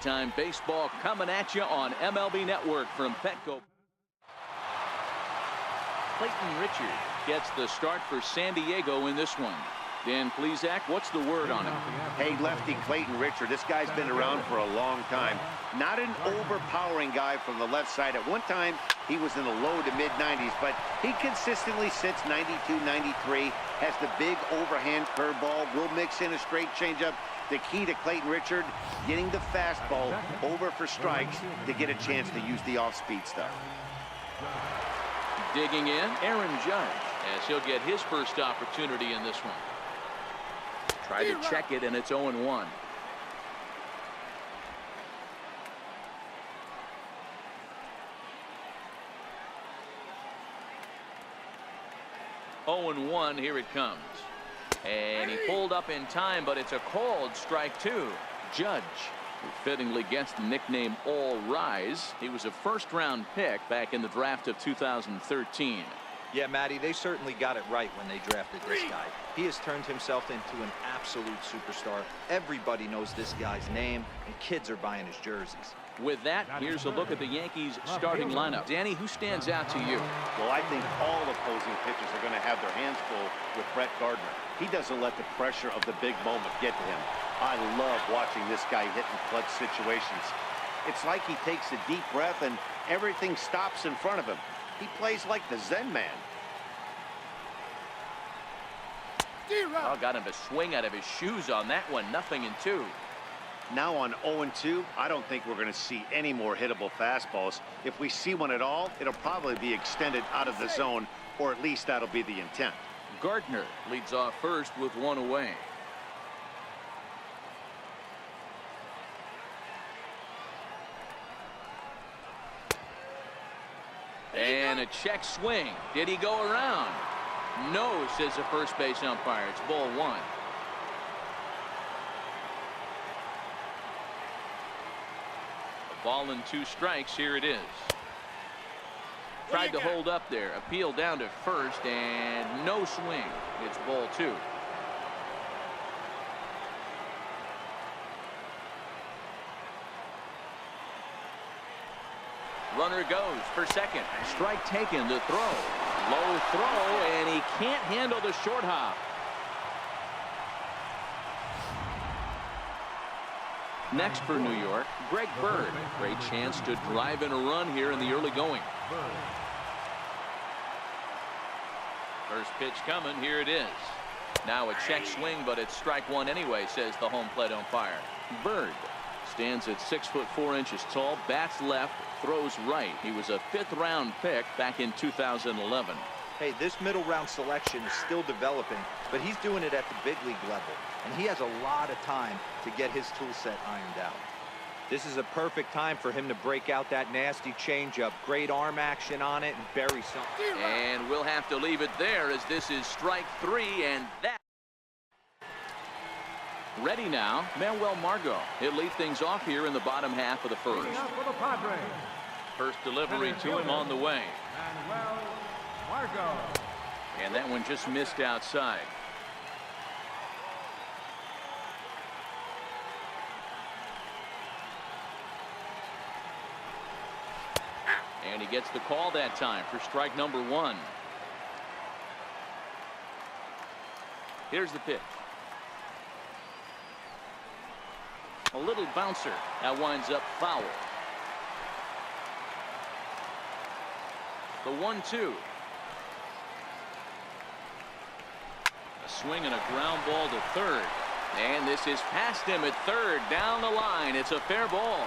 Nighttime baseball coming at you on MLB Network from Petco. Clayton Richard gets the start for San Diego in this one. Dan Plesac, what's the word on him? Hey, lefty Clayton Richard, this guy's been around for a long time. Not an overpowering guy from the left side. At one time, he was in the low to mid-90s, but he consistently sits 92, 93, has the big overhand curveball, will mix in a straight changeup. The key to Clayton Richard, getting the fastball over for strikes to get a chance to use the off-speed stuff. Digging in, Aaron Judge, as he'll get his first opportunity in this one. Tried to check it, and it's 0-1. Here it comes. And he pulled up in time, but it's a called strike two. Judge, who fittingly gets the nickname All Rise. He was a first-round pick back in the draft of 2013. Yeah, Matty, they certainly got it right when they drafted this guy. He has turned himself into an absolute superstar. Everybody knows this guy's name, and kids are buying his jerseys. With that, here's a look at the Yankees starting lineup. Danny, who stands out to you? Well, I think all opposing pitchers are going to have their hands full with Brett Gardner. He doesn't let the pressure of the big moment get to him. I love watching this guy hit in clutch situations. It's like he takes a deep breath and everything stops in front of him. He plays like the Zen man. Oh, got him to swing out of his shoes on that one. 0-2. Now on 0-2, I don't think we're going to see any more hittable fastballs. If we see one at all, it'll probably be extended out of the zone, or at least that'll be the intent. Gardner leads off first with one away. And a check swing. Did he go around? No, says the first base umpire. It's ball one. A ball and 2 strikes. Here it is. Tried to hold up there. Appeal down to first, and no swing. It's ball 2. Runner goes for second. Strike taken. The throw. Low throw, and he can't handle the short hop. Next for New York, Greg Bird. Great chance to drive in a run here in the early going. First pitch coming. Here it is. Now a check swing, but it's strike one anyway, says the home plate umpire. Bird stands at 6'4" tall, bats left, throws right. He was a 5th-round pick back in 2011. Hey, this middle round selection is still developing, but he's doing it at the big league level, and he has a lot of time to get his tool set ironed out. This is a perfect time for him to break out that nasty changeup. Great arm action on it and bury something. And we'll have to leave it there, as this is strike 3, and that. Ready now, Manuel Margot. He'll lead things off here in the bottom half of the first. First delivery to him on the way. And that one just missed outside. And he gets the call that time for strike number 1. Here's the pitch. A little bouncer. That winds up foul. The 1-2. A swing and a ground ball to third. And this is past him at third. Down the line. It's a fair ball.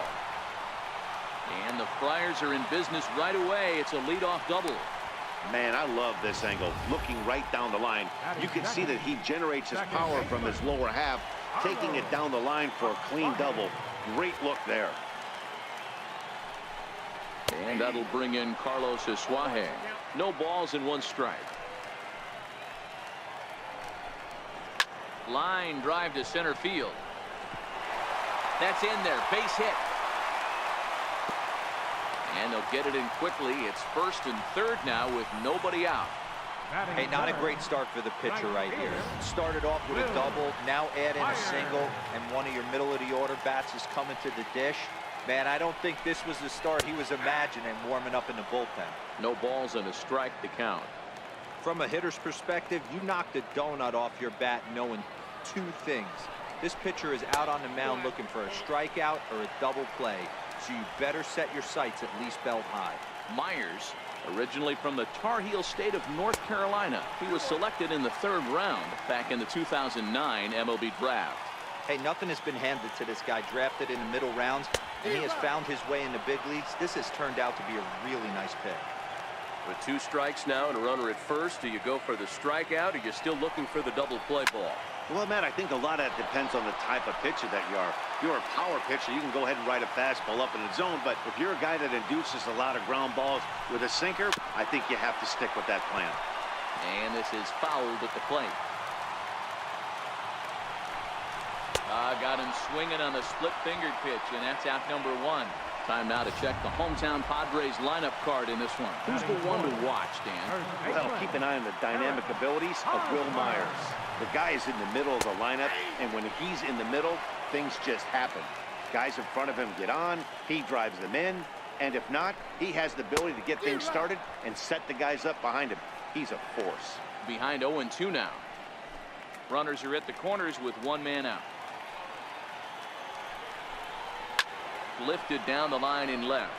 And the Friars are in business right away. It's a leadoff double. Man, I love this angle. Looking right down the line, you can see that he generates his power from his lower half, taking it down the line for a clean double. Great look there. And that'll bring in Carlos Asuaje. No balls and 1 strike. Line drive to center field. That's in there. Base hit. And they'll get it in quickly. It's first and third now with nobody out. Hey, not a great start for the pitcher right here. Started off with a double, now add in a single, and one of your middle-of-the-order bats is coming to the dish. Man, I don't think this was the start he was imagining warming up in the bullpen. No balls and a strike to count. From a hitter's perspective, you knocked a donut off your bat knowing two things. This pitcher is out on the mound looking for a strikeout or a double play, so you better set your sights at least belt high. Myers, originally from the Tar Heel state of North Carolina. He was selected in the 3rd round back in the 2009 MLB draft. Hey, nothing has been handed to this guy. Drafted in the middle rounds, and he has found his way in the big leagues. This has turned out to be a really nice pick. With 2 strikes now and a runner at first, do you go for the strikeout, or you're still looking for the double play ball? Well, Matt, I think a lot of that depends on the type of pitcher that you are. If you're a power pitcher, you can go ahead and ride a fastball up in the zone, but if you're a guy that induces a lot of ground balls with a sinker, I think you have to stick with that plan. And this is fouled at the plate. Got him swinging on the split-fingered pitch, and that's out number 1. Time now to check the hometown Padres lineup card in this one. Who's the one to watch, Dan? Well, keep an eye on the dynamic abilities of Will Myers. The guy is in the middle of the lineup, and when he's in the middle, things just happen. Guys in front of him get on, he drives them in, and if not, he has the ability to get things started and set the guys up behind him. He's a force. Behind 0-2 now. Runners are at the corners with 1 man out. Lifted down the line in left.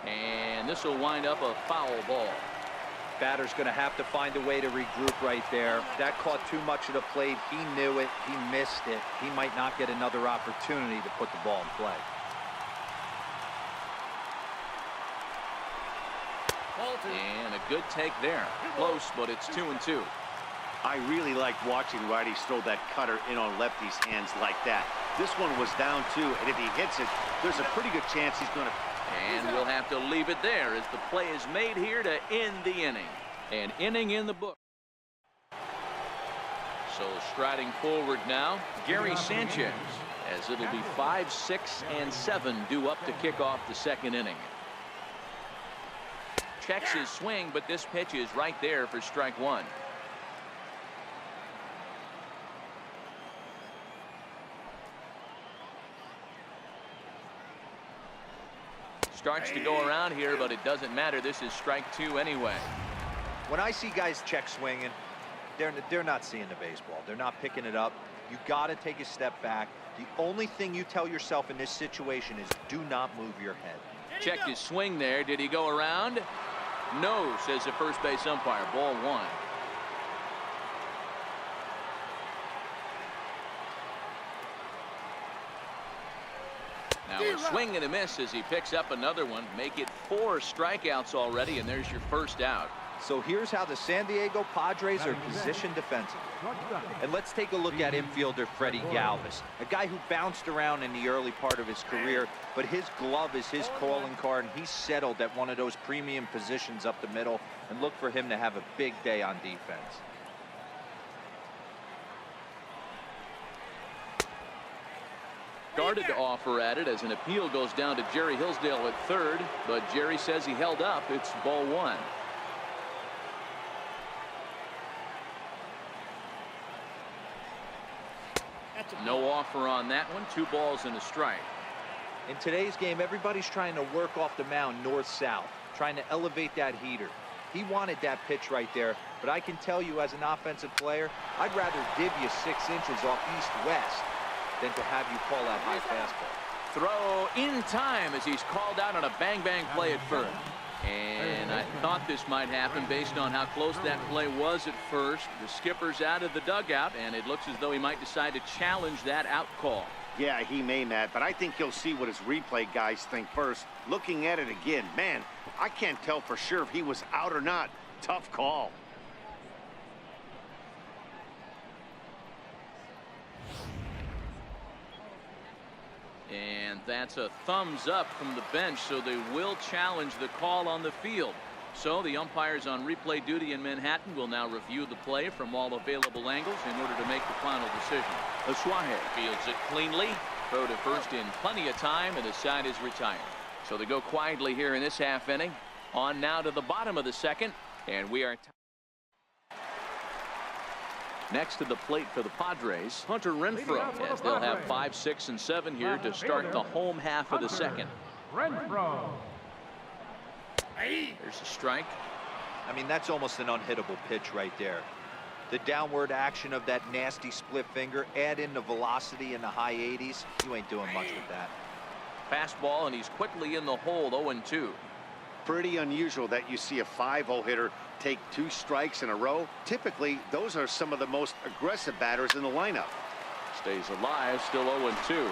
And this will wind up a foul ball. Batter's going to have to find a way to regroup right there. That caught too much of the plate. He knew it. He missed it. He might not get another opportunity to put the ball in play. And a good take there. Close, but it's 2-2. I really like watching righties throw that cutter in on lefties' hands like that. This one was down 2, and if he hits it, there's a pretty good chance he's going to... And we'll have to leave it there as the play is made here to end the inning. An inning in the book. So striding forward now, Gary Sanchez, as it'll be 5, 6, and 7 due up to kick off the 2nd inning. Checks his swing, but this pitch is right there for strike 1. Starts to go around here, but it doesn't matter. This is strike 2 anyway. When I see guys check swinging, they're not seeing the baseball. They're not picking it up. You got to take a step back. The only thing you tell yourself in this situation is do not move your head. Checked his swing there. Did he go around? No, says the first base umpire. Ball 1. Now a swing and a miss as he picks up another one. Make it 4 strikeouts already, and there's your first out. So here's how the San Diego Padres are positioned defensively. And let's take a look at infielder Freddie Galvis, a guy who bounced around in the early part of his career, but his glove is his calling card, and he's settled at one of those premium positions up the middle, and look for him to have a big day on defense. Started to offer at it as an appeal goes down to Jerry Hillsdale at 3rd, but Jerry says he held up. It's ball 1. No offer on that one. 2 balls and a strike. In today's game, everybody's trying to work off the mound north-south, trying to elevate that heater. He wanted that pitch right there, but I can tell you as an offensive player, I'd rather give you 6 inches off east-west than to have you call that high fastball. Throw in time as he's called out on a bang-bang play at first. And I thought this might happen based on how close that play was at first. The skipper's out of the dugout, and it looks as though he might decide to challenge that out call. Yeah, he may, Matt, but I think he'll see what his replay guys think first. Looking at it again, man, I can't tell for sure if he was out or not. Tough call. And that's a thumbs up from the bench, so they will challenge the call on the field. So the umpires on replay duty in Manhattan will now review the play from all available angles in order to make the final decision. Asuaje fields it cleanly. Throw to first in plenty of time, and the side is retired. So they go quietly here in this half inning. On now to the bottom of the 2nd. And we are next to the plate for the Padres, Hunter Renfroe, as they'll have 5, 6, and 7 here to start the home half of the second. Renfroe. There's a strike. I mean, that's almost an unhittable pitch right there. The downward action of that nasty split finger, add in the velocity in the high 80s, you ain't doing much with that. Fastball, and he's quickly in the hole, 0-2. Pretty unusual that you see a 5-0 hitter take 2 strikes in a row. Typically, those are some of the most aggressive batters in the lineup. Stays alive, still 0-2.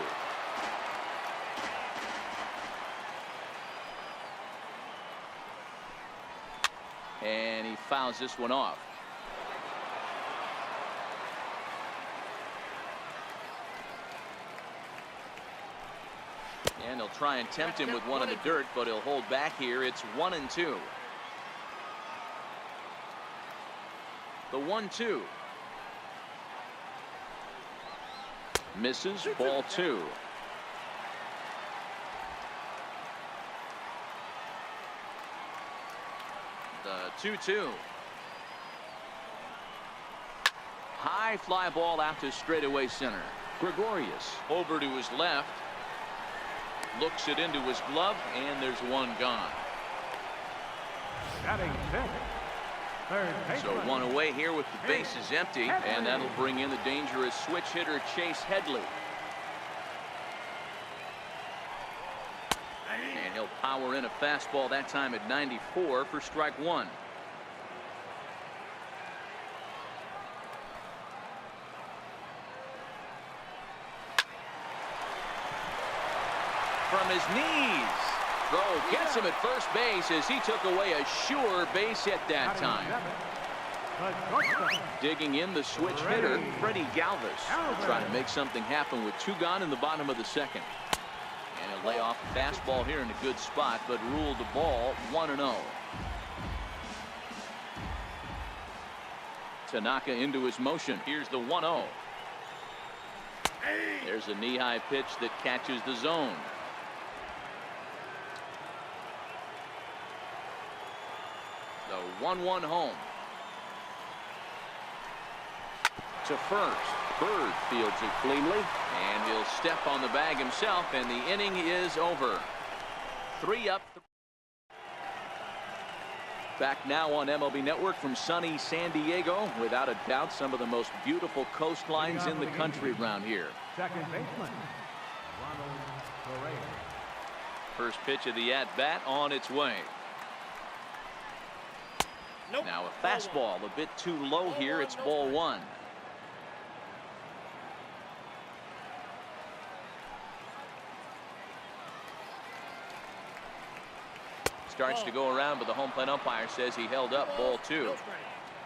And he fouls this one off. And he'll try and tempt him with one in the dirt, but he'll hold back here. It's 1-2. The 1-2. Misses, ball 2. The 2-2. High fly ball out to straightaway center. Gregorius over to his left. Looks it into his glove, and there's one gone. Batting 5th. Third So baseman. one away here with the bases empty, and that'll bring in the dangerous switch hitter Chase Headley. And he'll power in a fastball that time at 94 for strike 1. From his knees. Throw gets him at first base as he took away a sure base hit that time. Digging in the switch hitter, Freddie Galvis, trying to make something happen with 2 gone in the bottom of the second. And he'll lay off a fastball here in a good spot, but ruled the ball 1-0. Tanaka into his motion. Here's the 1-0. There's a knee-high pitch that catches the zone. The 1-1 home. To first. Bird fields it cleanly, and he'll step on the bag himself, and the inning is over. 3 up. Back now on MLB Network from sunny San Diego. Without a doubt, some of the most beautiful coastlines in the country around here. Second baseman. Ronald Correa. First pitch of the at-bat on its way. Now a fastball a bit too low here. It's ball 1. Starts to go around, but the home plate umpire says he held up, ball 2.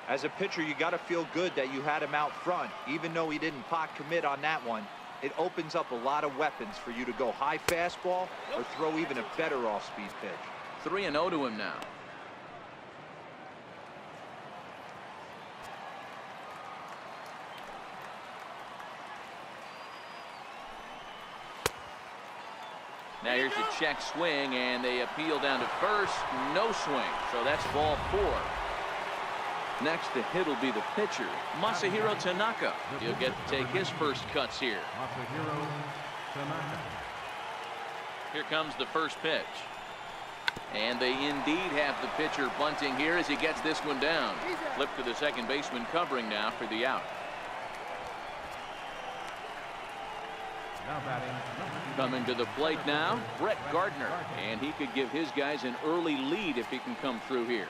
As a pitcher, you got to feel good that you had him out front. Even though he didn't pot commit on that one, it opens up a lot of weapons for you to go high fastball or throw even a better off-speed pitch. 3-0 to him now. Now here's a check swing, and they appeal down to first. No swing, so that's ball 4. Next to hit will be the pitcher, Masahiro Tanaka. He'll get to take his first cuts here. Masahiro Tanaka. Here comes the first pitch. And they indeed have the pitcher bunting here as he gets this one down. Flip to the second baseman covering now for the out. Now batting. Coming to the plate now, Brett Gardner. And he could give his guys an early lead if he can come through here.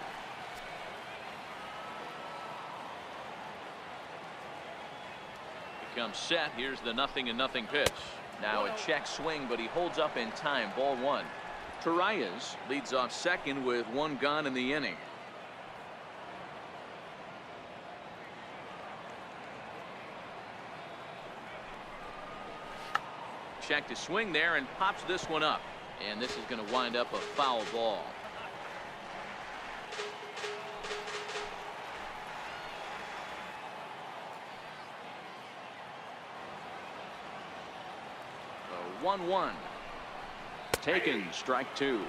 Becomes set. Here's the 0-0 pitch. Now a check swing, but he holds up in time. Ball 1. Torreyes leads off second with 1 gone in the inning. Check to swing there and pops this one up. And this is going to wind up a foul ball. The 1-1. Taken, strike 2.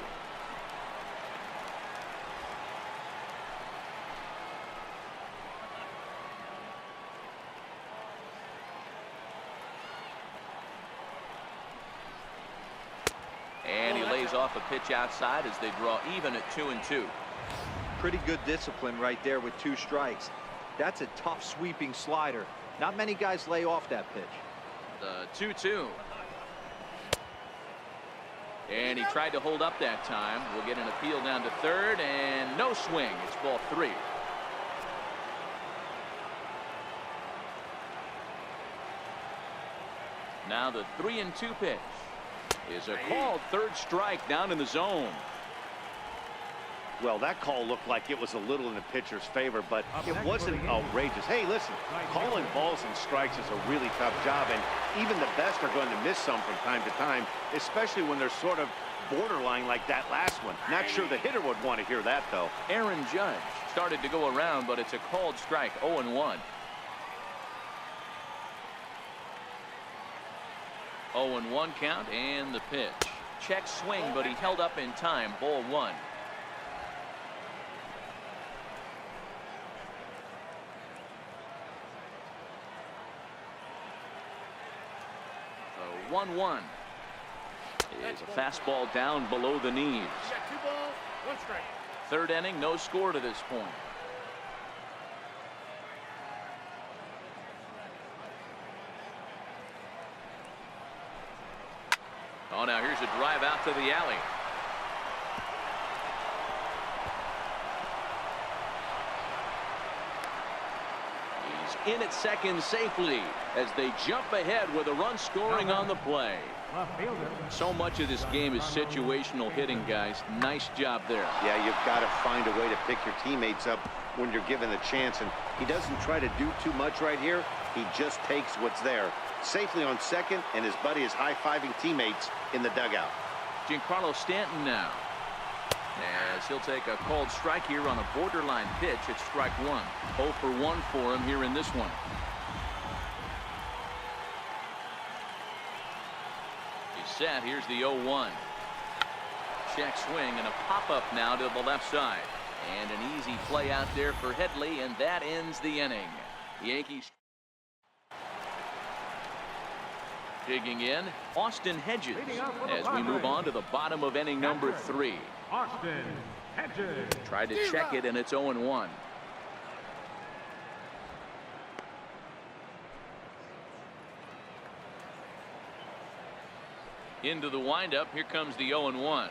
fires off a pitch outside as they draw even at 2-2. Pretty good discipline right there with 2 strikes. That's a tough sweeping slider. Not many guys lay off that pitch. The 2-2. And he tried to hold up that time. We'll get an appeal down to third, and no swing. It's ball 3. Now the 3-2 pitch is a called third strike down in the zone. Well, that call looked like it was a little in the pitcher's favor, but it wasn't outrageous. Hey, listen, calling balls and strikes is a really tough job, and even the best are going to miss some from time to time, especially when they're sort of borderline like that last one. Not sure the hitter would want to hear that, though. Aaron Judge started to go around, but it's a called strike, 0-1. 0-1 count, and the pitch. Check swing, but he held up in time, ball 1. The 1-1 is a fastball down below the knees. 2 balls, 1 strike. Third inning, no score to this point. Oh, now here's a drive out to the alley. He's in at second safely as they jump ahead with a run scoring on the play. So much of this game is situational hitting, guys. Nice job there. Yeah, you've got to find a way to pick your teammates up when you're given the chance, and he doesn't try to do too much right here. He just takes what's there. Safely on second, and his buddy is high-fiving teammates in the dugout. Giancarlo Stanton now, as he'll take a called strike here on a borderline pitch at strike 1. 0 for 1 for him here in this one. He's set. Here's the 0-1. Check swing and a pop-up now to the left side. And an easy play out there for Headley, and that ends the inning. The Yankees digging in, Austin Hedges, as we move on to the bottom of inning number 3. Austin Hedges. Tried to check it, and it's 0-1. Into the windup. Here comes the 0-1.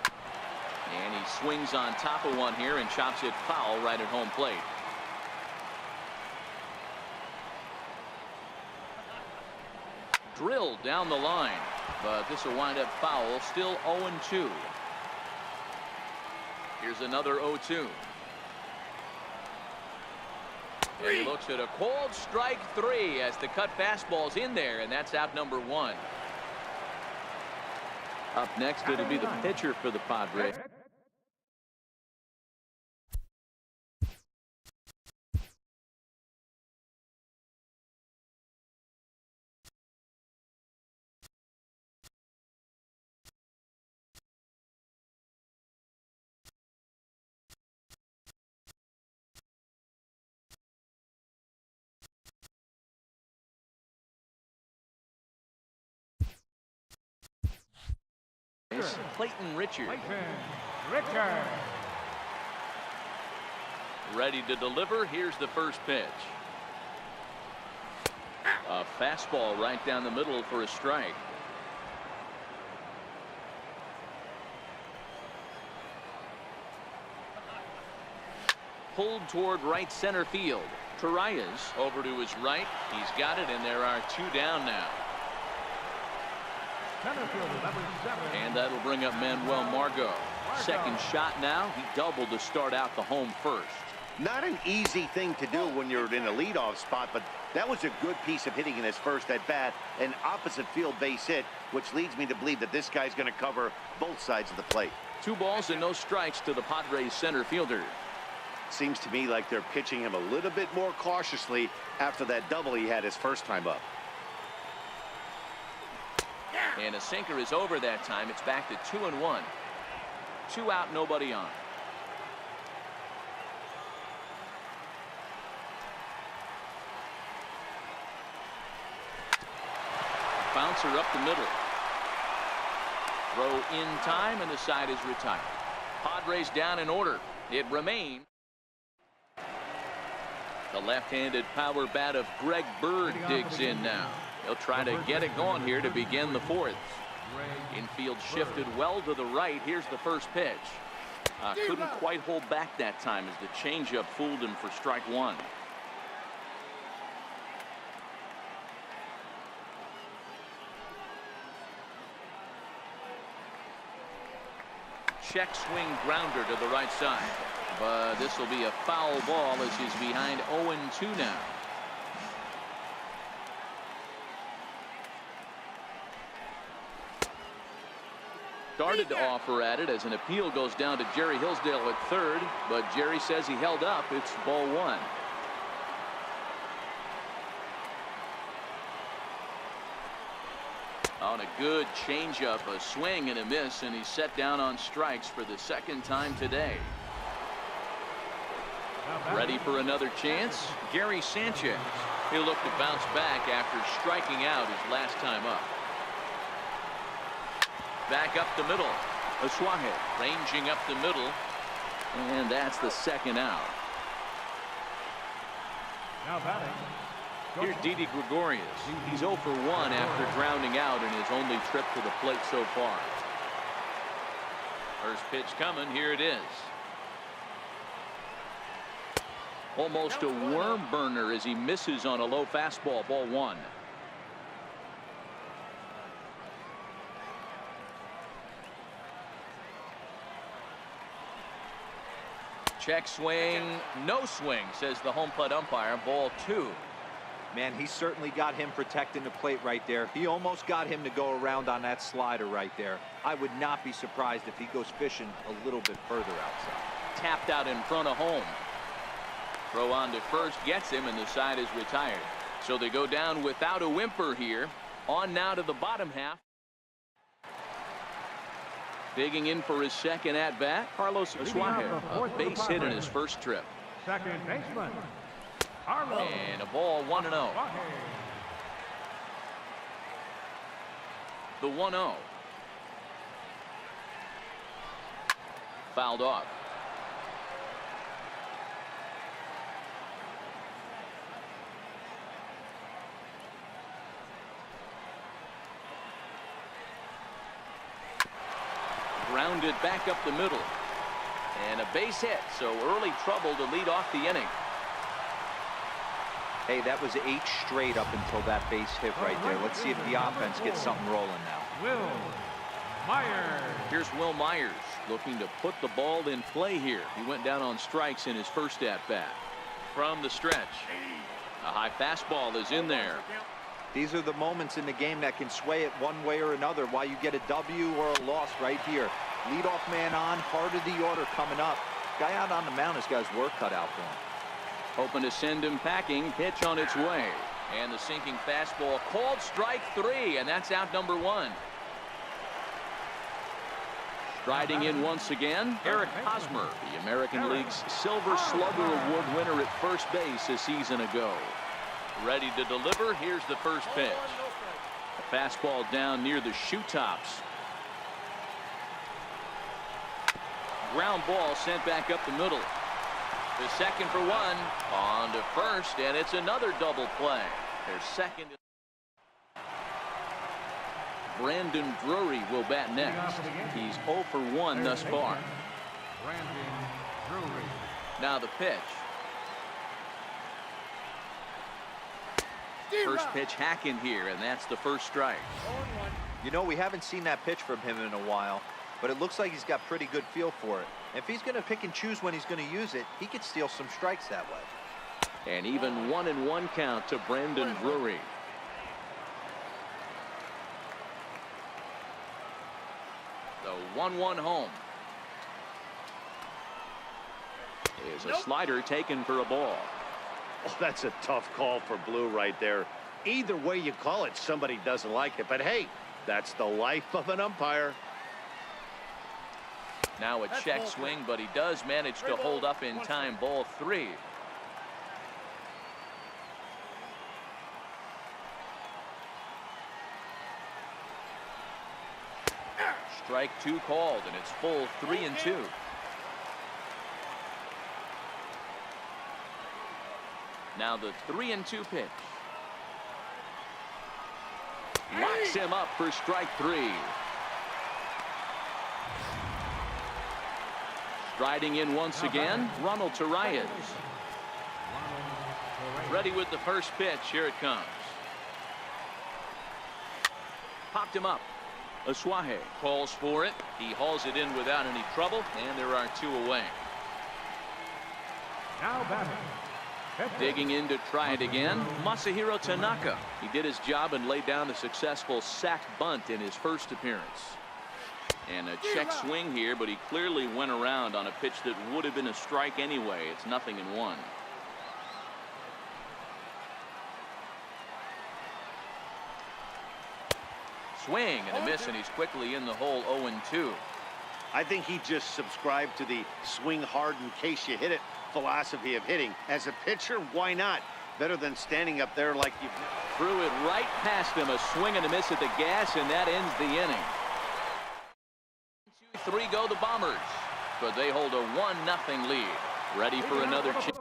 And he swings on top of one here and chops it foul right at home plate. Drilled down the line, but this will wind up foul. Still 0-2. Here's another 0-2. And he looks at a cold strike 3 as the cut fastball's in there, and that's out number 1. Up next, it'll be the pitcher for the Padres. Clayton Richard. Ready to deliver. Here's the first pitch. A fastball right down the middle for a strike. Pulled toward right center field. Torreyes over to his right. He's got it, and there are 2 down now. And that'll bring up Manuel Margot. Second shot now. He doubled to start out the home first. Not an easy thing to do when you're in a leadoff spot, but that was a good piece of hitting in his first at bat. An opposite field base hit, which leads me to believe that this guy's going to cover both sides of the plate. 2 balls and no strikes to the Padres center fielder. Seems to me like they're pitching him a little bit more cautiously after that double he had his first time up. And a sinker is over that time. It's back to 2-1. 2 out, nobody on. Bouncer up the middle. Throw in time, and the side is retired. Padres down in order. It remains. The left-handed power bat of Greg Bird digs in now. He'll try to get it going here to begin the fourth. Infield shifted well to the right. Here's the first pitch. Couldn't quite hold back that time as the changeup fooled him for strike one. Check swing grounder to the right side. But this will be a foul ball as he's behind 0-2 now. Started to offer at it as an appeal goes down to Jerry Hillsdale at third, but Jerry says he held up. It's ball one. On a good changeup, a swing and a miss, and he's set down on strikes for the second time today. Ready for another chance? Gary Sanchez. He'll look to bounce back after striking out his last time up. Back up the middle. Asuaje ranging up the middle, and that's the second out. Now batting. Here's Didi Gregorius. He's 0 for 1 after grounding out in his only trip to the plate so far. First pitch coming. Here it is. Almost a worm burner as he misses on a low fastball. Ball one. Check swing. No swing, says the home plate umpire. Ball two. Man, he certainly got him protecting the plate right there. He almost got him to go around on that slider right there. I would not be surprised if he goes fishing a little bit further outside. Tapped out in front of home. Throw on to first gets him, and the side is retired. So they go down without a whimper here. On now to the bottom half. Digging in for his second at bat, Carlos Asuaje, a base hit in his first trip. Second baseman. And a ball 1-0. The 1-0. Fouled off. Grounded back up the middle. And a base hit, so early trouble to lead off the inning. Hey, that was 8 straight up until that base hit right there. Let's see if the offense gets something rolling now. Will Myers. Here's Will Myers looking to put the ball in play here. He went down on strikes in his first at bat. From the stretch, a high fastball is in there. These are the moments in the game that can sway it one way or another, why you get a W or a loss right here. Leadoff man on, heart of the order coming up. Guy out on the mound has got his work cut out for him. Hoping to send him packing. Pitch on its way. And the sinking fastball called strike 3, and that's out number 1. Striding in once again, Eric Hosmer, the American League's Silver Slugger Award winner at first base a season ago. Ready to deliver. Here's the first pitch. A fastball down near the shoe tops. Ground ball sent back up the middle. The second for 1. On to first, and it's another double play. Their second. Brandon Drury will bat next. He's 0 for 1 thus far. Brandon Drury. Now the pitch. First pitch hacking here, and that's the first strike. You know, we haven't seen that pitch from him in a while, but it looks like he's got pretty good feel for it. If he's going to pick and choose when he's going to use it, he could steal some strikes that way. And even 1-1 count to Brandon Drury. The 1-1 home. Is a slider taken for a ball. Oh, that's a tough call for Blue right there. Either way you call it, somebody doesn't like it. But hey, that's the life of an umpire. Now a check swing, but he does manage to hold up in time. Ball 3. Strike 2 called, and it's full 3-2. Now the 3-2 pitch. Locks him up for strike 3. Striding in once again, Ronald Torreyes. Ready with the first pitch. Here it comes. Popped him up. Asuaje calls for it. He hauls it in without any trouble, and there are 2 away. Now batting. Digging in to try it again, Masahiro Tanaka. He did his job and laid down a successful sac bunt in his first appearance. And a check swing here, but he clearly went around on a pitch that would have been a strike anyway. It's 0-1. Swing and a miss, and he's quickly in the hole. 0-2. I think he just subscribed to the swing hard in case you hit it philosophy of hitting. As a pitcher, why not? Better than standing up there like you threw it right past him. A swing and a miss at the gas, and that ends the inning. 2-3 go the Bombers, but they hold a 1-0 lead. Ready for another chance.